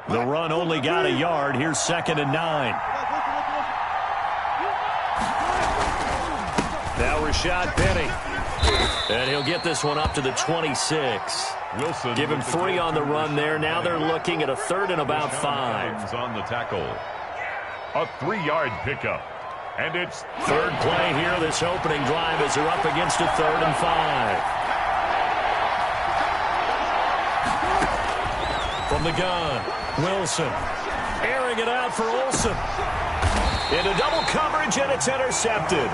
The run only got a yard. Here's 2nd and 9. Now Rashad Penny. And he'll get this one up to the 26. Wilson. Give him 3 on the run there. Now they're looking at a 3rd and about 5. On the tackle. A 3-yard pickup. And it's 3rd play here this opening drive as they're up against a 3rd and 5. From the gun, Wilson. Airing it out for Olsen. Into double coverage, and it's intercepted.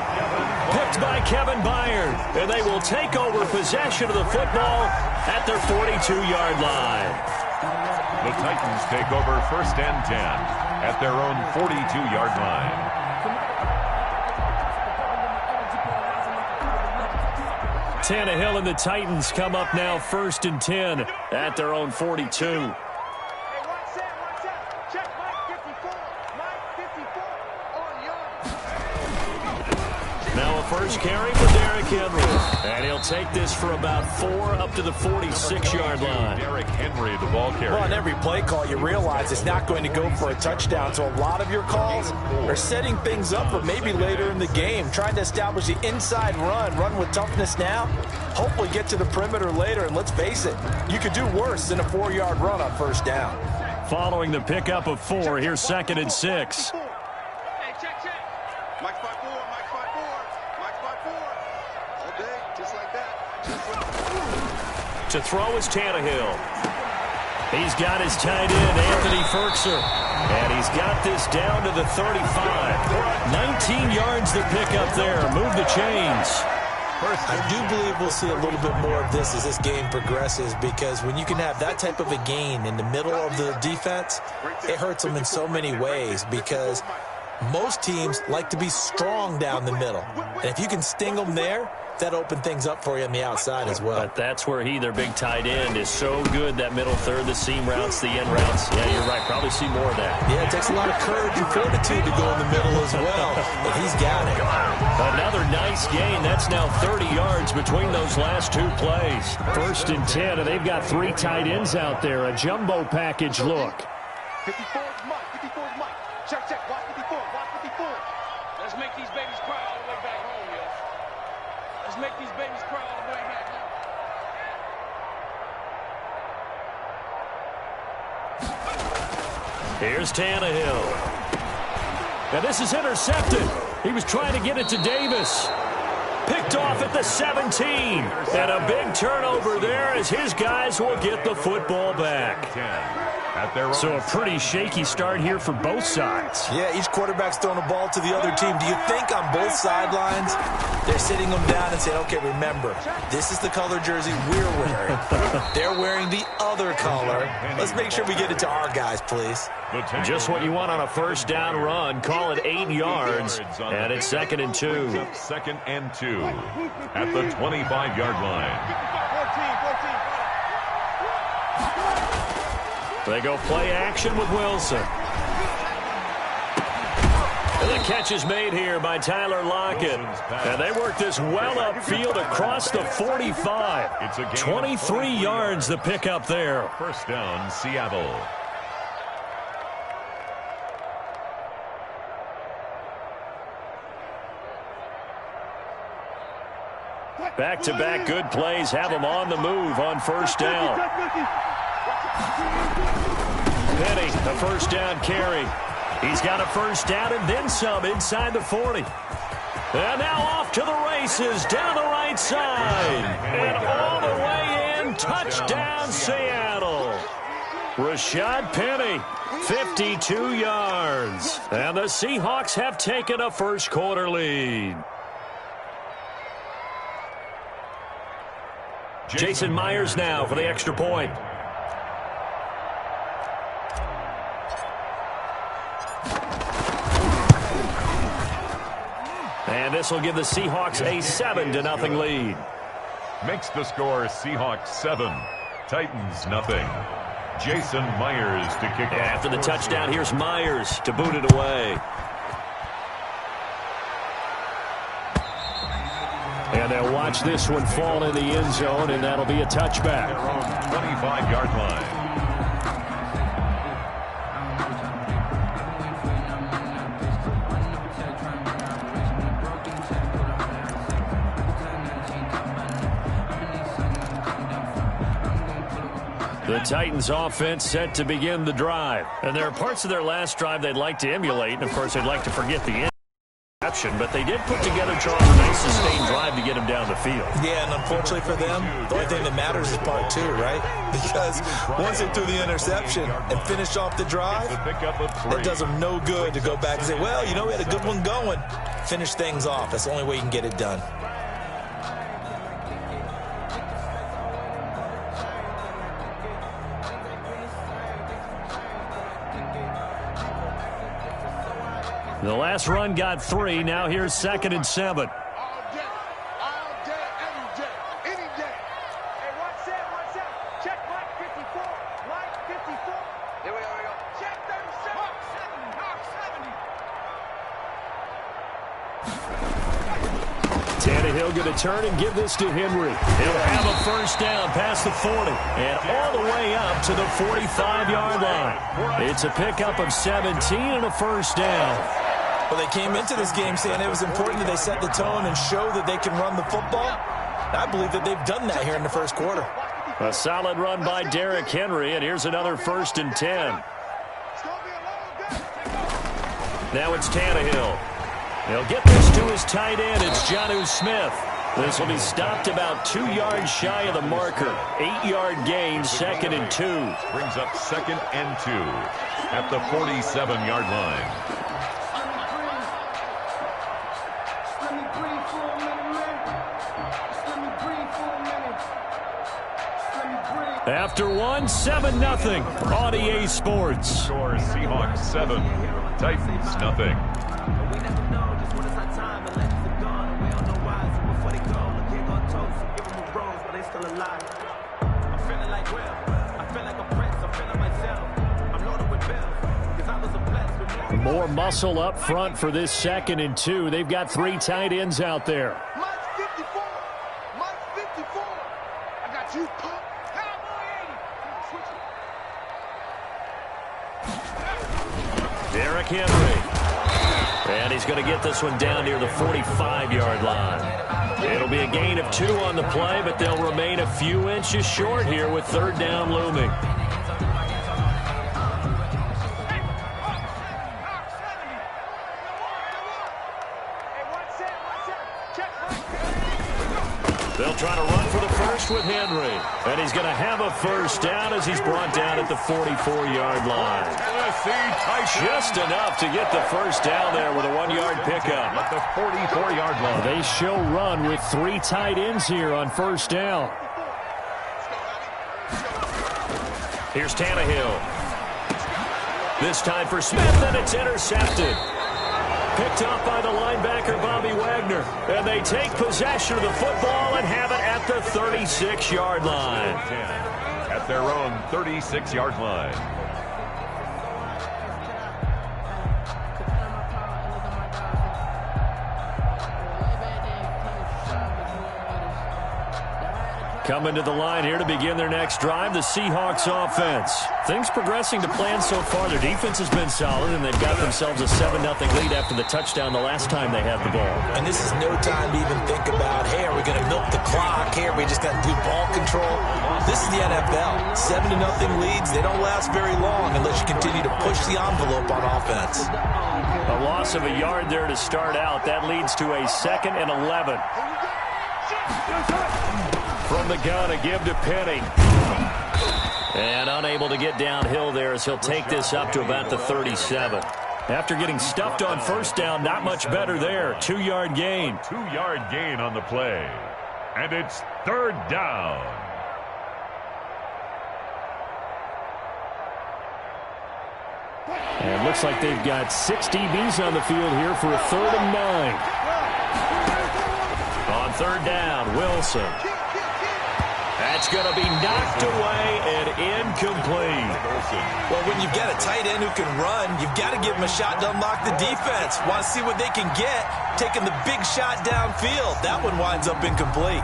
Picked by Kevin Byard. And they will take over possession of the football at their 42-yard line. The Titans take over 1st and 10 at their own 42-yard line. Tannehill and the Titans come up now 1st and 10 at their own 42. Now a first carry for Derrick Henry. And he'll take this for about 4 up to the 46-yard line. Derrick Henry, the ball carrier. Well, on every play call, you realize it's not going to go for a touchdown. So a lot of your calls are setting things up for maybe later in the game, trying to establish the inside run with toughness now. Hopefully get to the perimeter later. And let's face it, you could do worse than a 4-yard run on 1st down. Following the pickup of 4, here's 2nd and 6. To throw is Tannehill. He's got his tight end, Anthony Ferkser. And he's got this down to the 35. 19 yards to pick up there. Move the chains. I do believe we'll see a little bit more of this as this game progresses, because when you can have that type of a gain in the middle of the defense, it hurts them in so many ways, because most teams like to be strong down the middle. And if you can sting them there, that open things up for you on the outside as well. But that's where their big tight end, is so good, that middle third, the seam routes, the end routes. Yeah, you're right. Probably see more of that. Yeah, it takes a lot of courage and fortitude to go in the middle as well. But he's got it. Another nice gain. That's now 30 yards between those last 2 plays. 1st and 10, and they've got 3 tight ends out there. A jumbo package look. 54 is Mike. 54 is Mike. Check, watch 54. Watch 54. Let's make these babies cry all the way back home, yo. Let's make these babies cry all the way back home. Here's Tannehill. And this is intercepted. He was trying to get it to Davis. Picked off at the 17. And a big turnover there as his guys will get the football back. So a pretty shaky start here for both sides. Yeah, each quarterback's throwing a ball to the other team. Do you think on both sidelines they're sitting them down and saying, okay, remember, this is the color jersey we're wearing. They're wearing the other color. Let's make sure we get it to our guys, please. Just what you want on a 1st down run. Call it 8 yards. And it's 2nd and 2. 2nd and 2 at the 25-yard line. They go play action with Wilson. And the catch is made here by Tyler Lockett. And they work this well upfield across the 45. 23 yards the pickup there. 1st down, Seattle. Back-to-back good plays have them on the move on 1st down. Penny, the 1st down carry. He's got a 1st down and then some inside the 40. And now off to the races down the right side. And all the way in. Touchdown, Seattle. Rashad Penny, 52 yards. And the Seahawks have taken a 1st quarter lead. Jason Myers now for the extra point. And this will give the Seahawks a 7-0 lead. Makes the score Seahawks 7, Titans nothing. Jason Myers to kick off. After the touchdown, here's Myers to boot it away. And they'll watch this one fall in the end zone, and that'll be a touchback. 25-yard line. The Titans offense set to begin the drive. And there are parts of their last drive they'd like to emulate. And, of course, they'd like to forget the interception. But they did put together, Charles, a nice sustained drive to get him down the field. Yeah, and unfortunately for them, the only thing that matters is part two, right? Because once they threw the interception and finished off the drive, it does them no good to go back and say, well, you know, we had a good one going. Finish things off. That's the only way you can get it done. The last run got 3. Now here's 2nd and 7. All day, every day, any day. Hey, what's that? Check Mike 54. Mike 54. Here we go. Check 37. Mark 70. Tannehill going to turn and give this to Henry. He'll have a first down past the 40 and all the way up to the 45-yard line. It's a pickup of 17 and a first down. Well, they came into this game saying it was important that they set the tone and show that they can run the football. I believe that they've done that here in the first quarter. A solid run by Derrick Henry, and here's another 1st and 10. Now it's Tannehill. He'll get this to his tight end. It's Jonnu Smith. This will be stopped about 2 yards shy of the marker. 8-yard gain, 2nd and 2. Brings up 2nd and 2 at the 47-yard line. After 1, 7-0 on EA Sports. Score Seahawks 7, Titans nothing. More muscle up front for this 2nd and 2. They've got 3 tight ends out there. Mike 54. Mike 54. I got you, Pop. Derrick Henry. And he's going to get this one down near the 45-yard line. It'll be a gain of 2 on the play, but they'll remain a few inches short here with 3rd down looming. They'll try to run for the first with Henry. And he's going to have a first down as he's brought down at the 44-yard line. Just enough to get the first down there with a 1-yard pickup. At the 44-yard line. They show run with 3 tight ends here on first down. Here's Tannehill. This time for Smith, and it's intercepted. Picked up by the linebacker, Bobby Wagner. And they take possession of the football and have it at the 36-yard line. At their own 36-yard line. Coming to the line here to begin their next drive, the Seahawks offense. Things progressing to plan so far. Their defense has been solid, and they've got themselves a 7-0 lead after the touchdown the last time they had the ball. And this is no time to even think about, hey, are we going to milk the clock? Hey, are we just going to do ball control? This is the NFL. 7-0 leads, they don't last very long unless you continue to push the envelope on offense. A loss of a yard there to start out. That leads to a 2nd and 11. From the gun, a give to Penny. And unable to get downhill there as he'll take this up to about the 37. After getting stuffed on first down, not much better there. 2-yard gain. 2-yard gain on the play. And it's 3rd down. And looks like they've got 6 DBs on the field here for a 3rd and 9. On 3rd down, Wilson. That's going to be knocked away and incomplete. Well, when you've got a tight end who can run, you've got to give him a shot to unlock the defense. Want to see what they can get, taking the big shot downfield. That one winds up incomplete.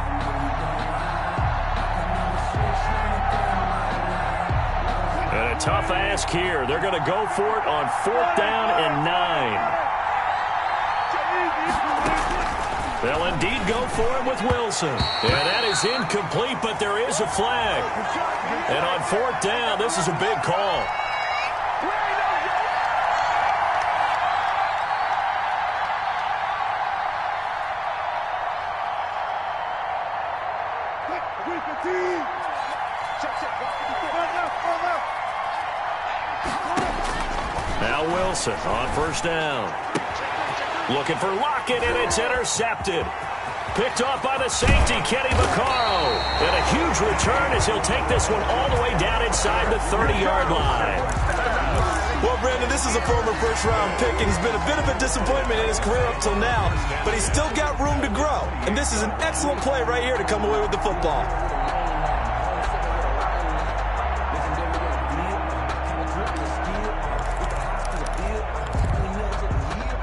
And a tough ask here. They're going to go for it on 4th down and 9. They'll indeed go for it with Wilson. And that is incomplete, but there is a flag. And on 4th down, this is a big call. Now Wilson on 1st down. Looking for Lockett, and it's intercepted. Picked off by the safety, Kenny Vaccaro. And a huge return as he'll take this one all the way down inside the 30-yard line. Well, Brandon, this is a former first-round pick, and he's been a bit of a disappointment in his career up till now. But he's still got room to grow. And this is an excellent play right here to come away with the football.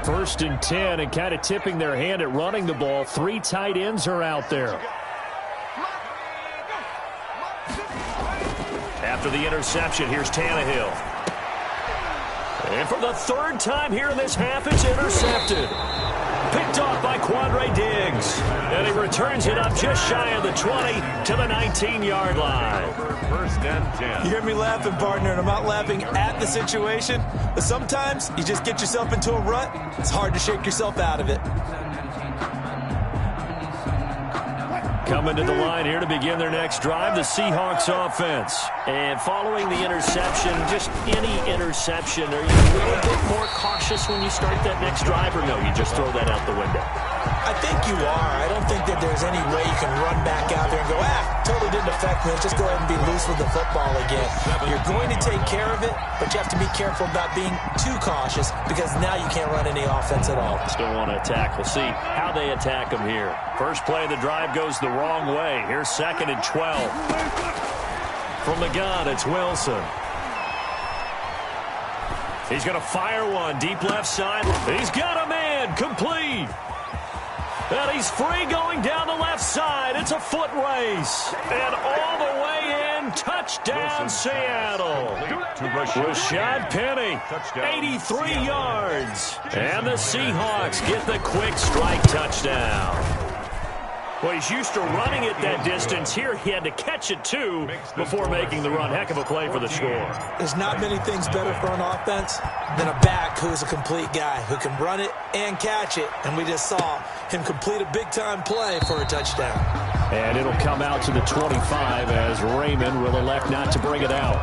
1st and 10, and kind of tipping their hand at running the ball. 3 tight ends are out there. After the interception, here's Tannehill. And for the 3rd time here in this half, it's intercepted. Picked off by Quandre Diggs. And he returns it up just shy of the 20 to the 19-yard line. 1st and 10. You hear me laughing, partner, and I'm not laughing at the situation, but sometimes you just get yourself into a rut. It's hard to shake yourself out of it. Coming to the line here to begin their next drive, the Seahawks offense. And following the interception, just any interception, are you a little bit more cautious when you start that next drive, or no, you just throw that out the window? I think you are. I don't think that there's any way you can run back out there and go, totally didn't affect me. Let's just go ahead and be loose with the football again. You're going to take care of it, but you have to be careful about being too cautious because now you can't run any offense at all. Still want to attack. We'll see how they attack them here. First play of the drive goes the wrong way. Here's 2nd and 12. From the gun, it's Wilson. He's going to fire one deep left side. He's got a man, complete. And he's free going down the left side. It's a foot race. And all the way in, touchdown Seattle. Rashad Penny, 83 yards. And the Seahawks get the quick strike touchdown. Well, he's used to running it that distance. Here he had to catch it, too, before making the run. Heck of a play for the score. There's not many things better for an offense than a back who is a complete guy who can run it and catch it. And we just saw him complete a big-time play for a touchdown. And it'll come out to the 25 as Raymond will elect not to bring it out.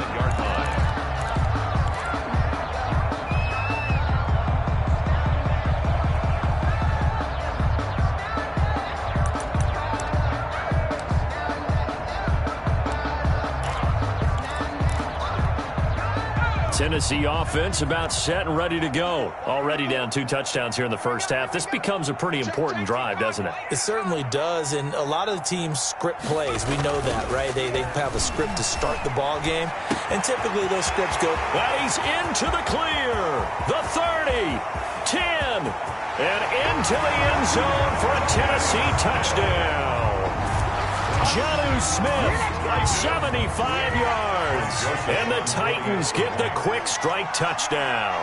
Tennessee offense about set and ready to go. Already down 2 touchdowns here in the first half. This becomes a pretty important drive, doesn't it? It certainly does, and a lot of the teams script plays. We know that, right? They have a script to start the ball game, and typically those scripts go. Well, he's into the clear. The 30, 10, and into the end zone for a Tennessee touchdown. Jonnu Smith, 75 yards. And the Titans get the quick strike touchdown.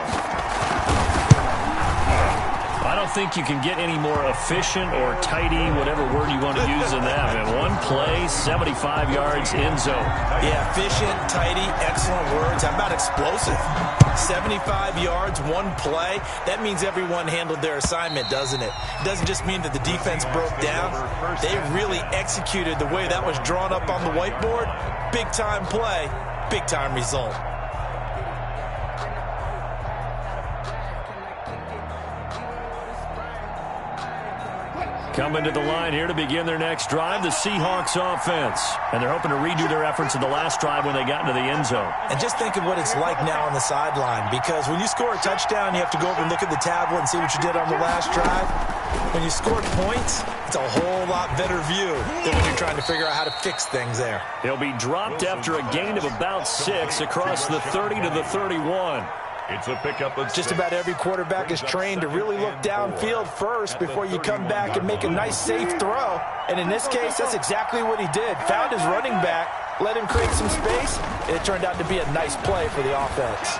I don't think you can get any more efficient or tidy, whatever word you want to use in that. And one play, 75 yards, end zone. Yeah, efficient, tidy, excellent words. How about explosive? 75 yards, one play. That means everyone handled their assignment, doesn't it? It doesn't just mean that the defense broke down. They really executed the way that was drawn up on the whiteboard. Big-time play, big-time result. Coming to the line here to begin their next drive, the Seahawks offense. And they're hoping to redo their efforts in the last drive when they got into the end zone. And just think of what it's like now on the sideline, because when you score a touchdown, you have to go over and look at the tablet and see what you did on the last drive. When you scored points, it's a whole lot better view than when you're trying to figure out how to fix things there. He'll be dropped after a gain of about 6 across the 30 to the 31. It's a pickup of just about every quarterback is trained to really look downfield first before you come back and make a nice, safe throw. And in this case, that's exactly what he did. Found his running back, let him create some space, and it turned out to be a nice play for the offense.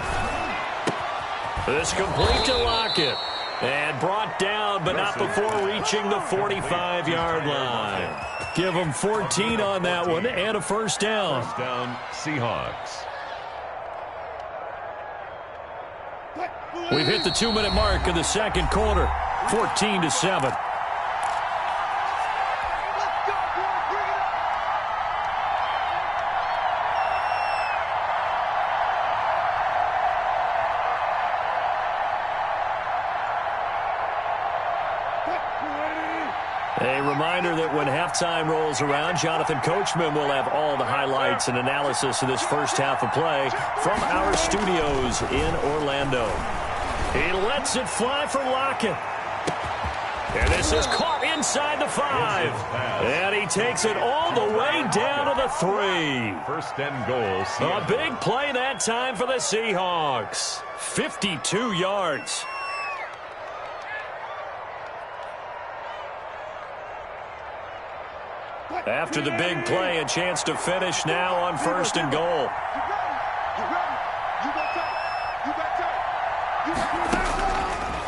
This complete to Lockett. And brought down, but not before reaching the 45-yard line. Give them 14 on that one and a first down. First down, Seahawks. We've hit the 2-minute mark in the second quarter. 14-7. A reminder that when halftime rolls around, Jonathan Coachman will have all the highlights and analysis of this first half of play from our studios in Orlando. He lets it fly for Lockett. And this is caught inside the 5. And he takes it all the way down to the 3. First and goal. A big play that time for the Seahawks. 52 yards. After the big play, a chance to finish now on first and goal.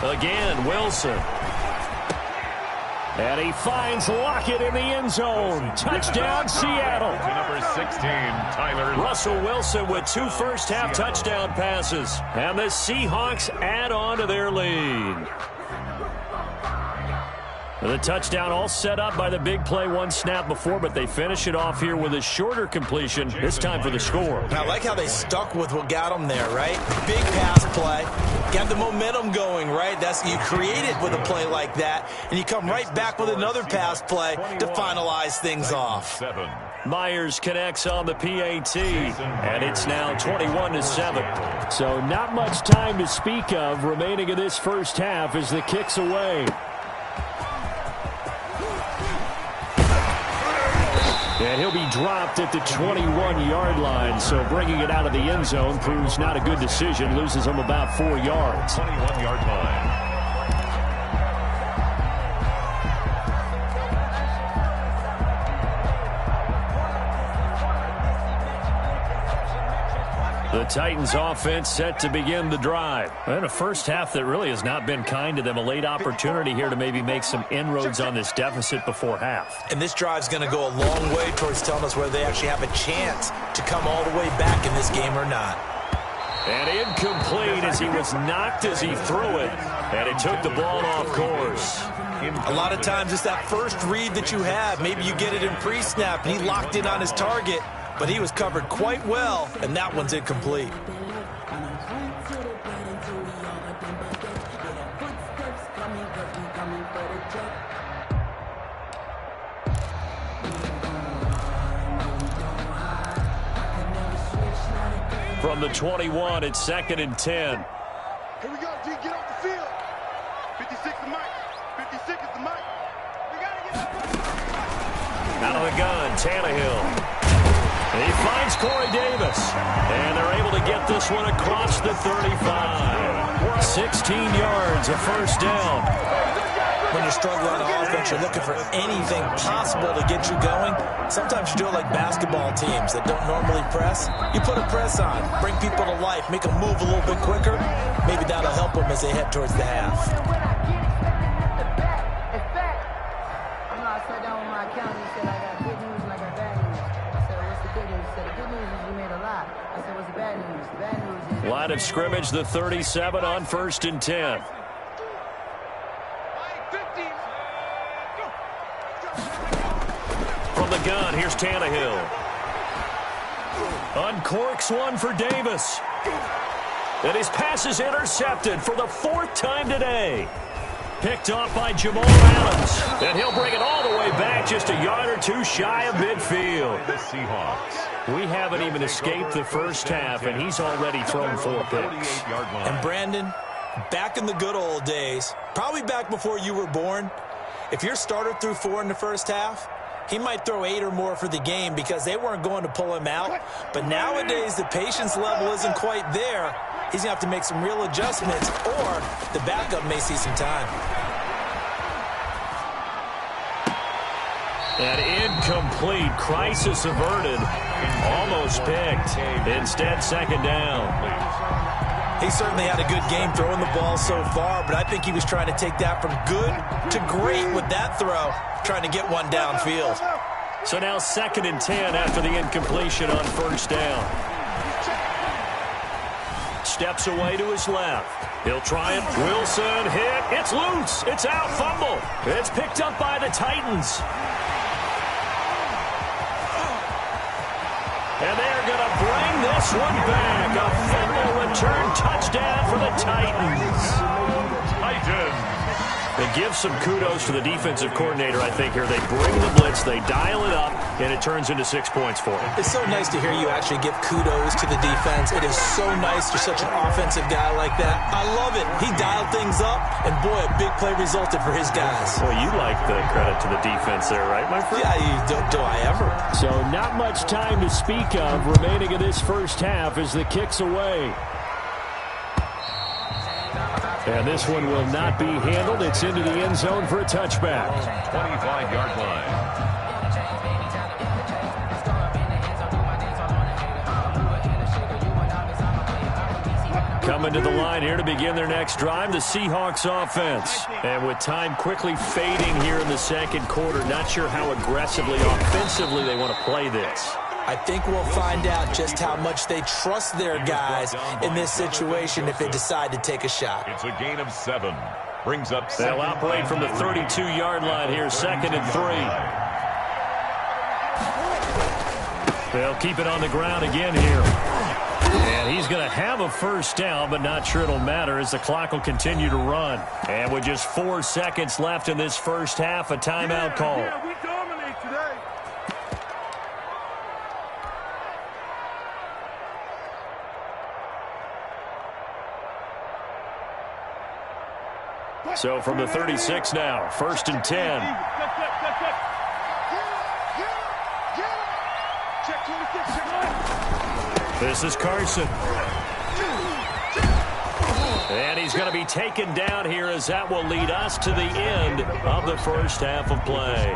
Again, Wilson. And he finds Lockett in the end zone. Touchdown, Seattle. To number 16, Tyler. Russell Wilson with 2 first-half touchdown passes. And the Seahawks add on to their lead. The touchdown all set up by the big play one snap before, but they finish it off here with a shorter completion, this time for the score. I like how they stuck with what got them there, right? Big pass play. Got the momentum going, right? You create it with a play like that, and you come right back with another pass play to finalize things off. Myers connects on the PAT, and it's now 21-7. So not much time to speak of remaining in this first half as the kick's away. And he'll be dropped at the 21-yard line, so bringing it out of the end zone proves not a good decision. Loses him about 4 yards. 21-yard line. The Titans offense set to begin the drive. And a first half that really has not been kind to them. A late opportunity here to maybe make some inroads on this deficit before half. And this drive's going to go a long way towards telling us whether they actually have a chance to come all the way back in this game or not. And incomplete as he was knocked as he threw it. And it took the ball off course. A lot of times it's that first read that you have. Maybe you get it in pre-snap and he locked in on his target. But he was covered quite well, and that one's incomplete. From the 21, it's 2nd and 10. Here we go, G, get off the field. 56 is Mike. 56 is the Mike. We got to get out of the gun, Tannehill. He finds Corey Davis, and they're able to get this one across the 35. 16 yards, a first down. When you're struggling on offense, you're looking for anything possible to get you going. Sometimes you do it like basketball teams that don't normally press. You put a press on, bring people to life, make them move a little bit quicker. Maybe that'll help them as they head towards the half. Line of scrimmage, the 37 on 1st and 10. From the gun, here's Tannehill. Uncorks one for Davis. And his pass is intercepted for the 4th time today. Picked off by Jamal Adams. And he'll bring it all the way back just a yard or 2 shy of midfield. The Seahawks. We haven't even escaped the first half, and he's already thrown 4 picks. And Brandon, back in the good old days, probably back before you were born, if your starter threw 4 in the first half, he might throw 8 or more for the game because they weren't going to pull him out. But nowadays, the patience level isn't quite there. He's going to have to make some real adjustments, or the backup may see some time. An incomplete, crisis averted, almost picked. Instead, 2nd down. He certainly had a good game throwing the ball so far, but I think he was trying to take that from good to great with that throw, trying to get one downfield. So now 2nd and 10 after the incompletion on 1st down. Steps away to his left. He'll try it. Wilson hit. It's loose. It's out. Fumble. It's picked up by the Titans. And they're going to bring this one back. A fumble return touchdown for the Titans. It gives some kudos to the defensive coordinator, I think, here. They bring the blitz, they dial it up, and it turns into 6 points for them. It's so nice to hear you actually give kudos to the defense. It is so nice you're such an offensive guy like that. I love it. He dialed things up, and boy, a big play resulted for his guys. Well, you like the credit to the defense there, right, my friend? Yeah, do I ever. So not much time to speak of remaining in this first half as the kick's away. And this one will not be handled. It's into the end zone for a touchback. 25-yard line. Coming to the line here to begin their next drive, the Seahawks offense. And with time quickly fading here in the second quarter, not sure how aggressively, offensively they want to play this. I think we'll find out just how much they trust their guys in this situation if they decide to take a shot. It's a gain of 7. Brings up. They'll operate from the 32-yard line here, 2nd and 3. They'll keep it on the ground again here. And he's going to have a first down, but not sure it'll matter as the clock will continue to run. And with just 4 seconds left in this first half, a timeout call. Yeah, we dominate today. So from the 36 now, 1st and 10. This is Carson. And he's going to be taken down here as that will lead us to the end of the first half of play.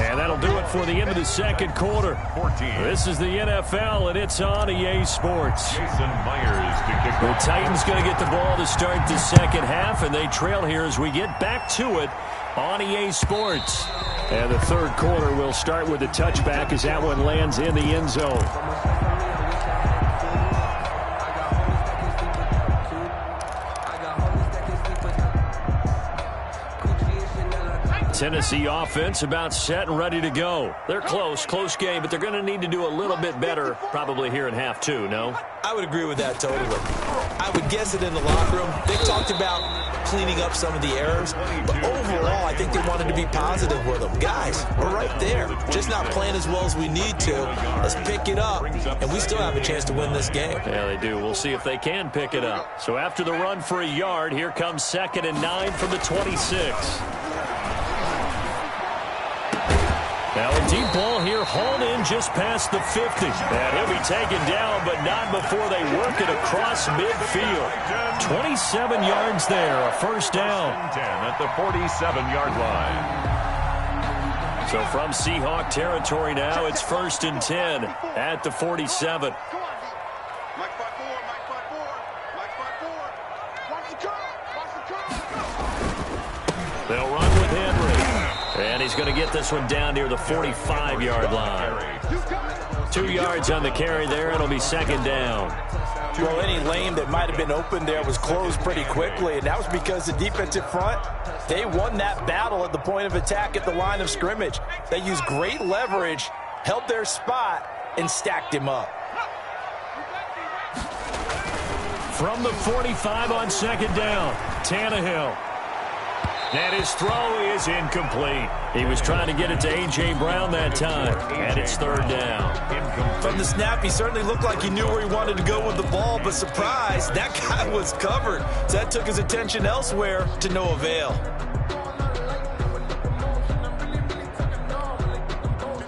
And that'll do it for the end of the second quarter. This is the NFL, and it's on EA Sports. Jason Myers to kick The Titans going to get the ball to start the second half, and they trail here as we get back to it on EA Sports. And the third quarter will start with a touchback as that one lands in the end zone. Tennessee offense about set and ready to go. They're close game, but they're going to need to do a little bit better probably here in half 2, no? I would agree with that totally. I would guess it in the locker room. They talked about cleaning up some of the errors, but overall, I think they wanted to be positive with them. Guys, we're right there. Just not playing as well as we need to. Let's pick it up, and we still have a chance to win this game. Yeah, they do. We'll see if they can pick it up. So after the run for a yard, here comes 2nd and 9 from the 26. Now a deep ball here, hauled in just past the 50. And he'll be taken down, but not before they work it across midfield. 27 yards there, a first down. 10 at the 47-yard line. So from Seahawk territory now, it's 1st and 10 at the 47. They'll run with Henry. And he's going to get this one down near the 45-yard line. 2 yards on the carry there. It'll be 2nd down. Well, any lane that might have been open there was closed pretty quickly, and that was because the defensive front, they won that battle at the point of attack at the line of scrimmage. They used great leverage, held their spot, and stacked him up. From the 45 on 2nd down, Tannehill. And his throw is incomplete. He was trying to get it to A.J. Brown that time, and it's 3rd down. From the snap, he certainly looked like he knew where he wanted to go with the ball, but surprise, that guy was covered. So that took his attention elsewhere to no avail.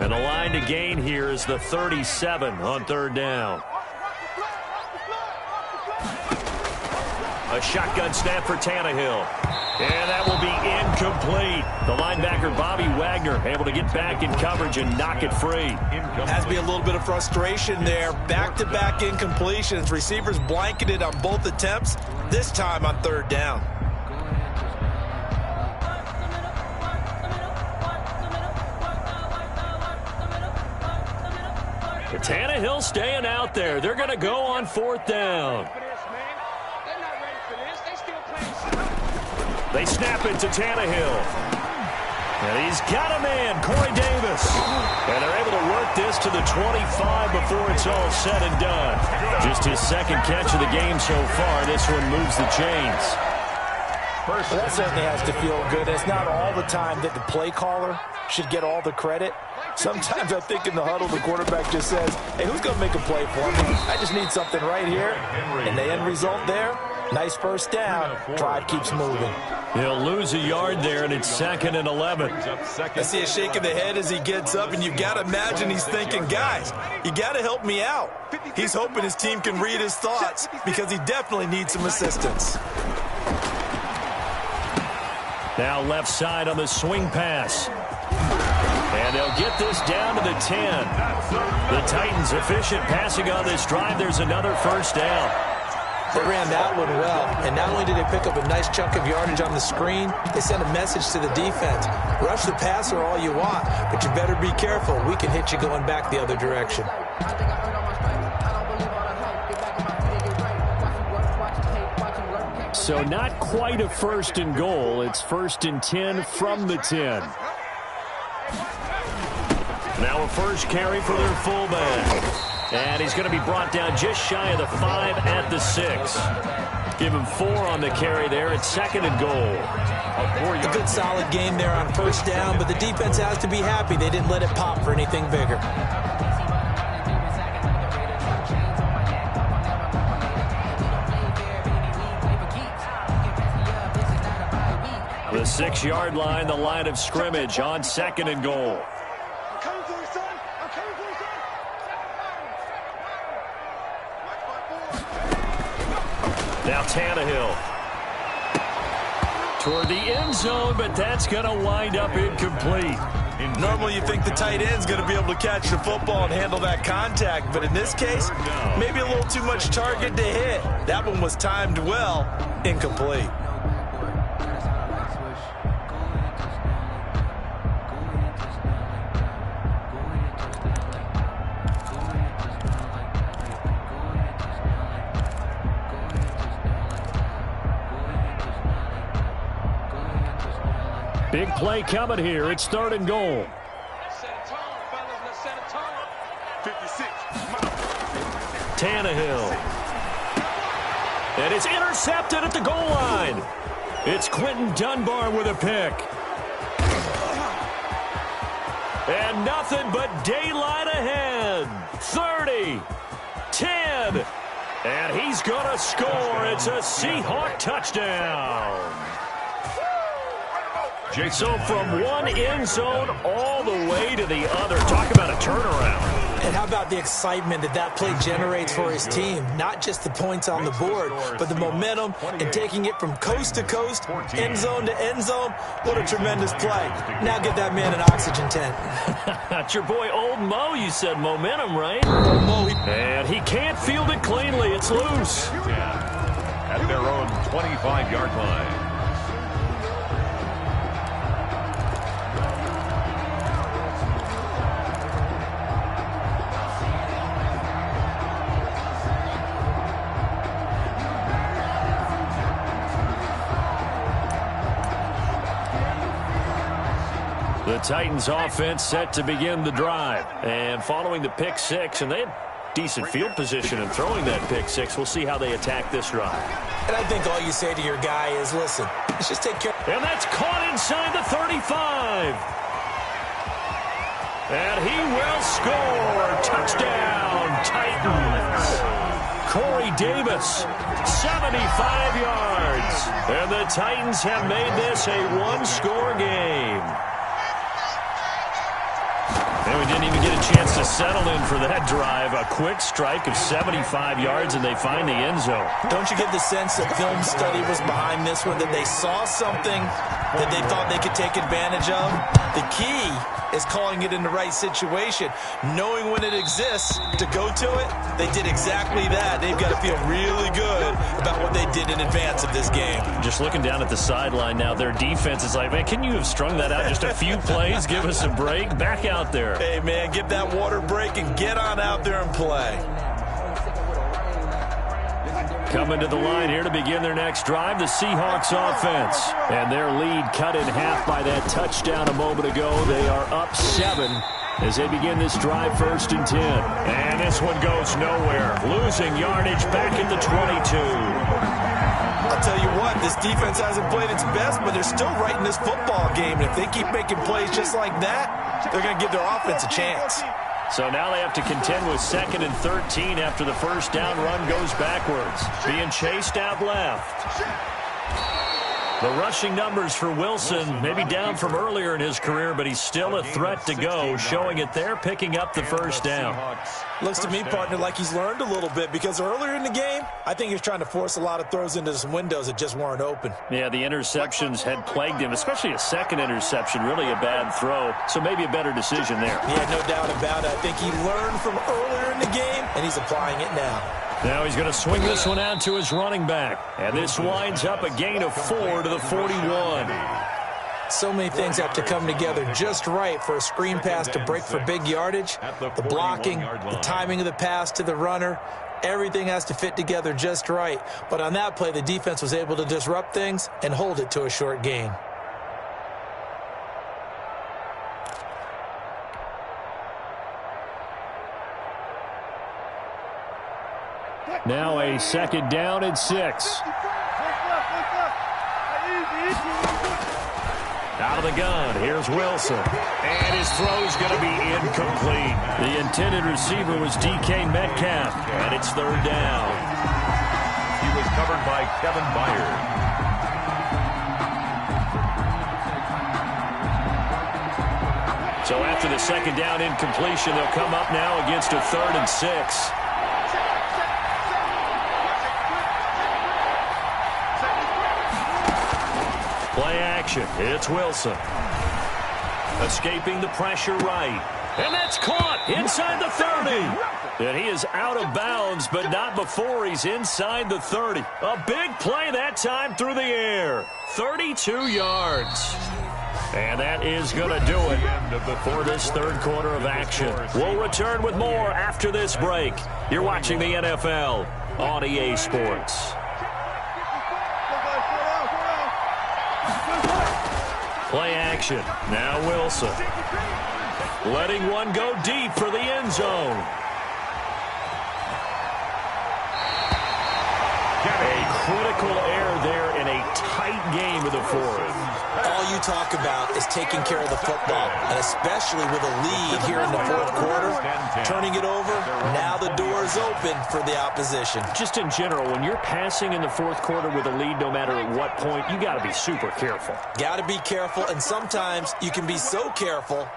And the line to gain here is the 37 on 3rd down. A shotgun snap for Tannehill. And that will be incomplete. The linebacker, Bobby Wagner, able to get back in coverage and knock it free. Has to be a little bit of frustration there. Back-to-back incompletions. Receivers blanketed on both attempts, this time on third down. Tannehill staying out there. They're going to go on fourth down. They snap it to Tannehill. And he's got a man, Corey Davis. And they're able to work this to the 25 before it's all said and done. Just his second catch of the game so far. This one moves the chains. Well, that certainly has to feel good. It's not all the time that the play caller should get all the credit. Sometimes I think in the huddle, the quarterback just says, hey, who's going to make a play for me? I just need something right here. And the end result there, nice first down. Drive keeps moving. He'll lose a yard there, and it's 2nd and 11. I see a shake of the head as he gets up, and you've got to imagine he's thinking, guys, you got to help me out. He's hoping his team can read his thoughts because he definitely needs some assistance. Now left side on the swing pass. And they'll get this down to the 10. The Titans efficient passing on this drive. There's another first down. They ran that one well, and not only did they pick up a nice chunk of yardage on the screen, they sent a message to the defense. Rush the passer all you want, but you better be careful. We can hit you going back the other direction. So not quite a 1st and goal. It's 1st and 10 from the 10. Now a first carry for their fullback. And he's going to be brought down just shy of the 5 at the 6. Give him 4 on the carry there. It's 2nd and goal. A good solid game there on first down, but the defense has to be happy they didn't let it pop for anything bigger. The 6-yard line, the line of scrimmage on 2nd and goal. Now Tannehill toward the end zone, but that's going to wind up incomplete. Normally you think the tight end's going to be able to catch the football and handle that contact, but in this case, maybe a little too much target to hit. That one was timed well, incomplete. Big play coming here. It's 3rd and goal. Tannehill. And it's intercepted at the goal line. It's Quentin Dunbar with a pick. And nothing but daylight ahead. 30, 10, and he's going to score. It's a Seahawk touchdown. So from one end zone all the way to the other. Talk about a turnaround. And how about the excitement that play generates for his team? Not just the points on the board, but the momentum and taking it from coast to coast, end zone to end zone. What a tremendous play. Now get that man an oxygen tent. That's your boy Old Mo. You said momentum, right? Old Mo. And he can't field it cleanly. It's loose. At their own 25-yard line. The Titans offense set to begin the drive. And following the pick 6, and they had decent field position in throwing that pick 6. We'll see how they attack this drive. And I think all you say to your guy is, listen, let's just take care. And that's caught inside the 35. And he will score. Touchdown, Titans. Corey Davis, 75 yards. And the Titans have made this a one-score game. And And we didn't even get a chance to settle in for that drive. A quick strike of 75 yards, and they find the end zone. Don't you get the sense that film study was behind this one, that they saw something that they thought they could take advantage of? The key is calling it in the right situation, knowing when it exists to go to it. They did exactly that. They've got to feel really good about what they did in advance of this game. Just looking down at the sideline now, their defense is like, man, can you have strung that out just a few plays? Give us a break. Back out there. Hey, man, give that water break and get on out there and play. Coming to the line here to begin their next drive, the Seahawks offense. And their lead cut in half by that touchdown a moment ago. They are up 7 as they begin this drive, 1st and 10. And this one goes nowhere. Losing yardage back at the 22. I'll tell you what, this defense hasn't played its best, but they're still right in this football game. And if they keep making plays just like that, they're going to give their offense a chance. So now they have to contend with 2nd and 13 after the first down run goes backwards. Being chased out left. The rushing numbers for Wilson maybe down from earlier in his career, but he's still a threat to go, showing it there, picking up the first down. Looks to me, partner, like he's learned a little bit, because earlier in the game, I think he was trying to force a lot of throws into some windows that just weren't open. Yeah, the interceptions had plagued him, especially a second interception, really a bad throw, so maybe a better decision there. Yeah, no doubt about it. I think he learned from earlier in the game, and he's applying it now. Now he's going to swing this one out to his running back. And this winds up a gain of 4 to the 41. So many things have to come together just right for a screen pass to break for big yardage. The blocking, the timing of the pass to the runner, everything has to fit together just right. But on that play, the defense was able to disrupt things and hold it to a short gain. Now a 2nd down and 6. Out of the gun, here's Wilson. And his throw's going to be incomplete. The intended receiver was DK Metcalf, and it's 3rd down. He was covered by Kevin Byard. So after the 2nd down incompletion, they'll come up now against a 3rd and 6. Play action. It's Wilson. Escaping the pressure right. And that's caught inside the 30. And he is out of bounds, but not before he's inside the 30. A big play that time through the air. 32 yards. And that is going to do it for this 3rd quarter of action. We'll return with more after this break. You're watching the NFL on EA Sports. Play action. Now Wilson. Letting one go deep for the end zone. A critical error there in a tight game of the 4th. All you talk about is taking care of the football, and especially with a lead here in the 4th quarter, turning it over, now the door is open for the opposition. Just in general, when you're passing in the 4th quarter with a lead, no matter at what point, you got to be super careful. Got to be careful, and sometimes you can be so careful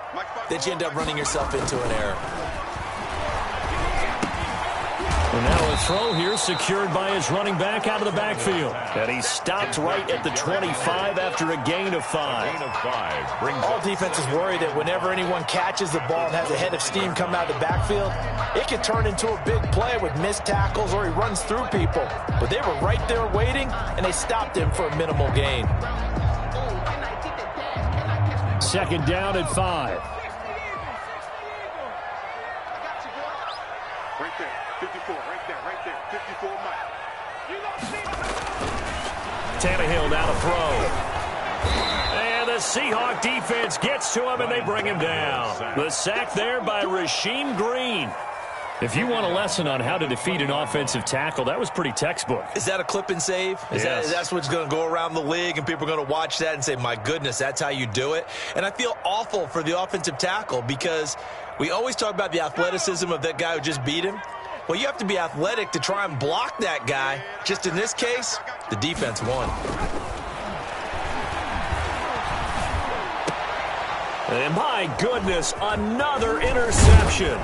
that you end up running yourself into an error. And now a throw here secured by his running back out of the backfield. And he stopped right at the 25 after a gain of 5. All defenses worry that whenever anyone catches the ball and has a head of steam come out of the backfield, it could turn into a big play with missed tackles or he runs through people. But they were right there waiting, and they stopped him for a minimal gain. 2nd down and 5. Right there, 54, right there, 54, Mike. Tannehill now to throw. And the Seahawk defense gets to him, and they bring him down. The sack there by Rasheem Green. If you want a lesson on how to defeat an offensive tackle, that was pretty textbook. Is that a clip and save? Yes. That's what's going to go around the league, and people are going to watch that and say, my goodness, that's how you do it? And I feel awful for the offensive tackle because we always talk about the athleticism of that guy who just beat him. Well, you have to be athletic to try and block that guy. Just in this case, the defense won. And my goodness, another interception.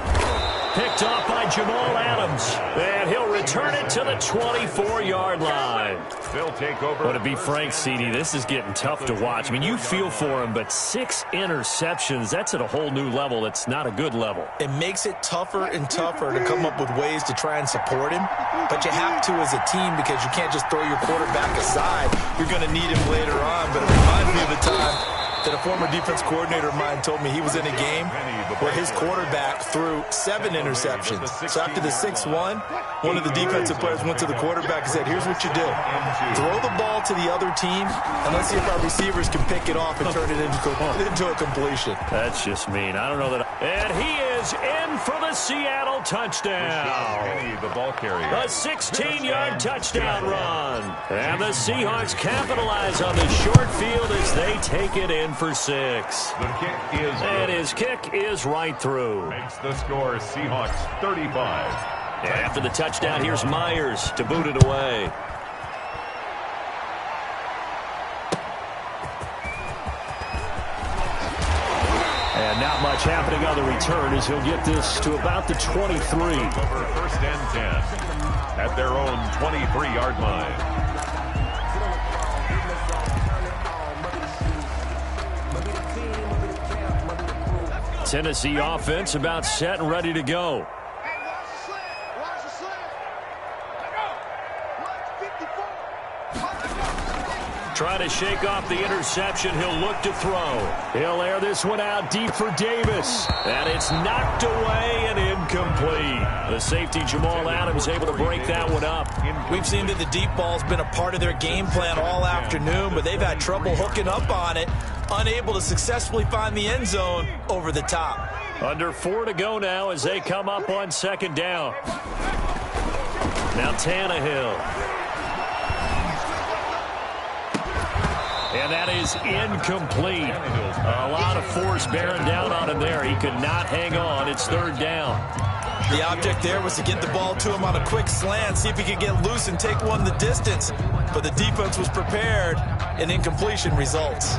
Picked off by Jamal Adams. And he'll return it to the 24-yard line. They'll take over. But to be frank, CD, this is getting tough to watch. I mean, you feel for him, but 6 interceptions, that's at a whole new level. It's not a good level. It makes it tougher and tougher to come up with ways to try and support him. But you have to as a team because you can't just throw your quarterback aside. You're going to need him later on. But it reminds me of the time that a former defense coordinator of mine told me he was in a game where his quarterback threw 7 interceptions. So after the 6-1, one of the defensive players went to the quarterback and said, here's what you do. Throw the ball to the other team, and let's see if our receivers can pick it off and turn it into a completion. That's just mean. I don't know that. And he is in for the Seattle touchdown. The ball carrier. A 16-yard touchdown run. And the Seahawks capitalize on the short field as they take it in for 6. The kick is good. And his kick is right through. Makes the score Seahawks 35. After the touchdown, here's Myers to boot it away. And not much happening on the return as he'll get this to about the 23. Over 1st and 10 at their own 23-yard line. Tennessee offense about set and ready to go. Trying to shake off the interception. He'll look to throw. He'll air this one out deep for Davis. And it's knocked away and incomplete. The safety, Jamal Adams, able to break that one up. We've seen that the deep ball's been a part of their game plan all afternoon, but they've had trouble hooking up on it, unable to successfully find the end zone over the top. Under 4 to go now as they come up on 2nd down. Now Tannehill. And that is incomplete. A lot of force bearing down on him there. He could not hang on. It's 3rd down. The object there was to get the ball to him on a quick slant, see if he could get loose and take one the distance. But the defense was prepared, and incompletion results.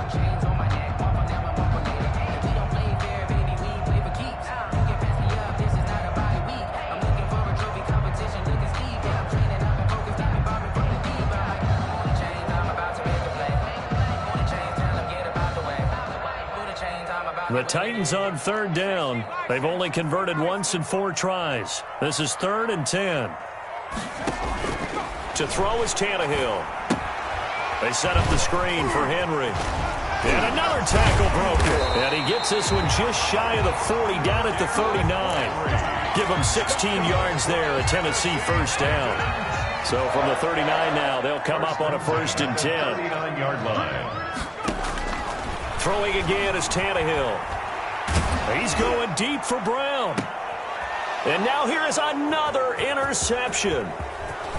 The Titans on 3rd down. They've only converted once in 4 tries. This is 3rd and 10. To throw is Tannehill. They set up the screen for Henry. And another tackle broken. And he gets this one just shy of the 40, down at the 39. Give him 16 yards there, a Tennessee 1st down. So from the 39 now, they'll come up on a 1st and 10. 39-yard line. Throwing again is Tannehill. He's going deep for Brown. And now here is another interception.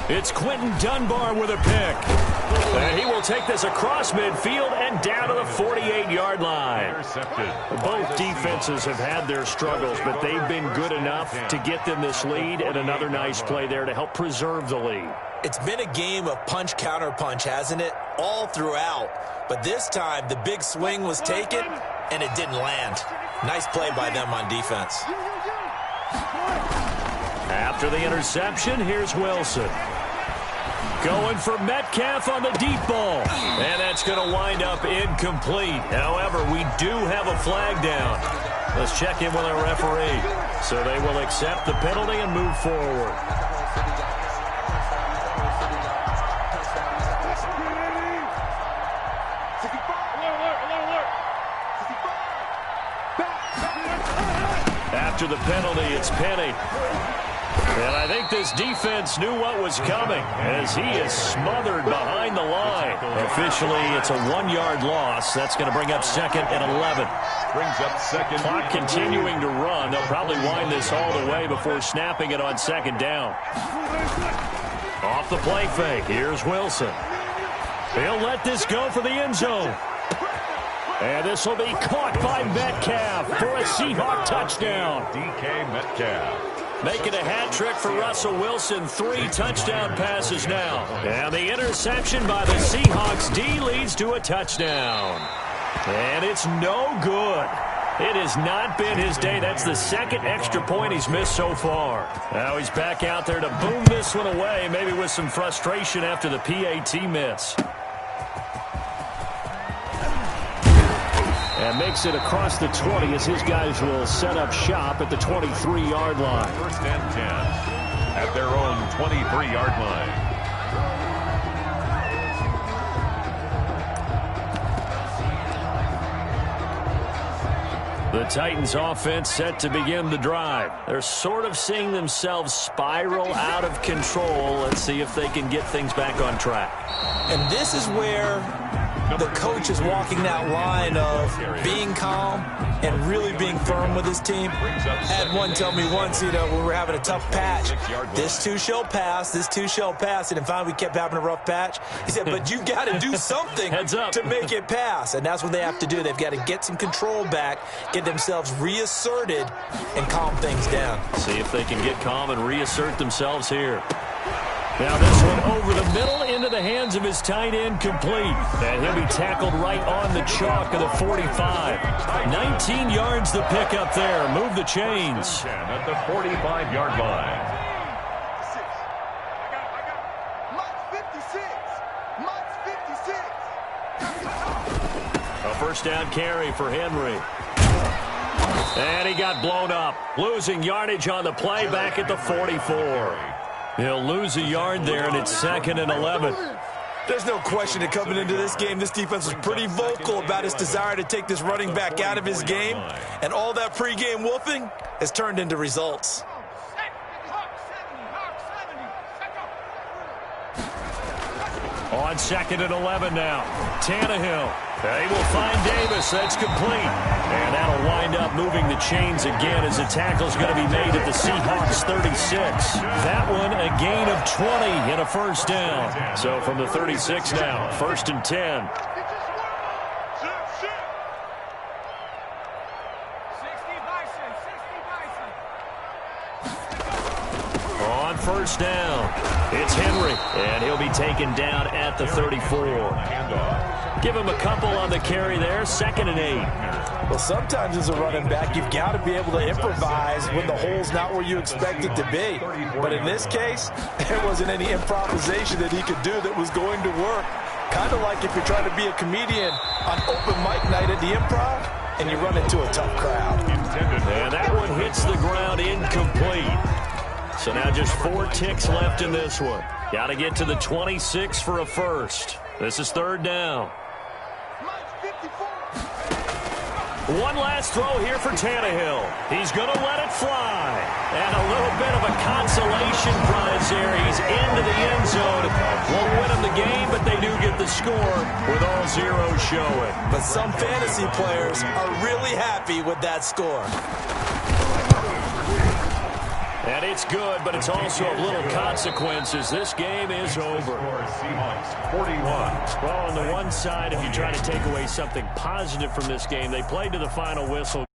It's Quentin Dunbar with a pick. And he will take this across midfield and down to the 48-yard line. Both defenses have had their struggles, but they've been good enough to get them this lead, and another nice play there to help preserve the lead. It's been a game of punch-counterpunch, hasn't it? All throughout. But this time, the big swing was taken, and it didn't land. Nice play by them on defense. After the interception, here's Wilson. Going for Metcalf on the deep ball. And that's going to wind up incomplete. However, we do have a flag down. Let's check in with our referee. So they will accept the penalty and move forward. After the penalty, it's Penny. And I think this defense knew what was coming as he is smothered behind the line. Officially, it's a 1-yard loss. That's going to bring up 2nd and 11. Brings up 2nd. Clock continuing to run. They'll probably wind this all the way before snapping it on 2nd down. Off the play fake. Here's Wilson. He'll let this go for the end zone. And this will be caught by Metcalf for a Seahawk touchdown. DK Metcalf. Making a hat trick for Russell Wilson. 3 touchdown passes now. And the interception by the Seahawks D leads to a touchdown. And it's no good. It has not been his day. That's the second extra point he's missed so far. Now he's back out there to boom this one away, maybe with some frustration after the PAT miss. And makes it across the 20 as his guys will set up shop at the 23-yard line. First and 10 at their own 23-yard line. The Titans offense set to begin the drive. They're sort of seeing themselves spiral out of control. Let's see if they can get things back on track. And this is where the coach is walking that line of being calm and really being firm with his team. I had one tell me once, when we were having a tough patch, this too shall pass, this too shall pass. And finally we kept having a rough patch. He said, but you got to do something to make it pass. And that's what they have to do. They've got to get some control back, get themselves reasserted, and calm things down. See if they can get calm and reassert themselves here. Now this one over the middle into the hands of his tight end, complete. And he'll be tackled right on the chalk of the 45. 19 yards the pickup there. Move the chains. At the 45-yard line. A first down carry for Henry. And he got blown up. Losing yardage on the play back at the 44. He'll lose a yard there, and it's 2nd and 11. There's no question that coming into this game, this defense was pretty vocal about its desire to take this running back out of his game. And all that pregame wolfing has turned into results. On 2nd and 11 now. Tannehill. They will find Davis. That's complete. And that'll wind up moving the chains again as the tackle's going to be made at the Seahawks 36. That one a gain of 20 and a first down. So from the 36 now, 1st and 10. On first down, it's Henry, and he'll be taken down at the 34. Give him a couple on the carry there, 2nd and 8. Well, sometimes as a running back, you've got to be able to improvise when the hole's not where you expect it to be. But in this case, there wasn't any improvisation that he could do that was going to work. Kind of like if you're trying to be a comedian on open mic night at the Improv, and you run into a tough crowd. And that one hits the ground incomplete. So now just 4 ticks left in this one. Got to get to the 26 for a first. This is 3rd down. One last throw here for Tannehill. He's going to let it fly. And a little bit of a consolation prize there. He's into the end zone. Won't win him the game, but they do get the score with all zeros showing. But some fantasy players are really happy with that score. And it's good, but it's also of little consequences. This game is over. Seahawks 41. Well, on the one side, if you try to take away something positive from this game, they played to the final whistle.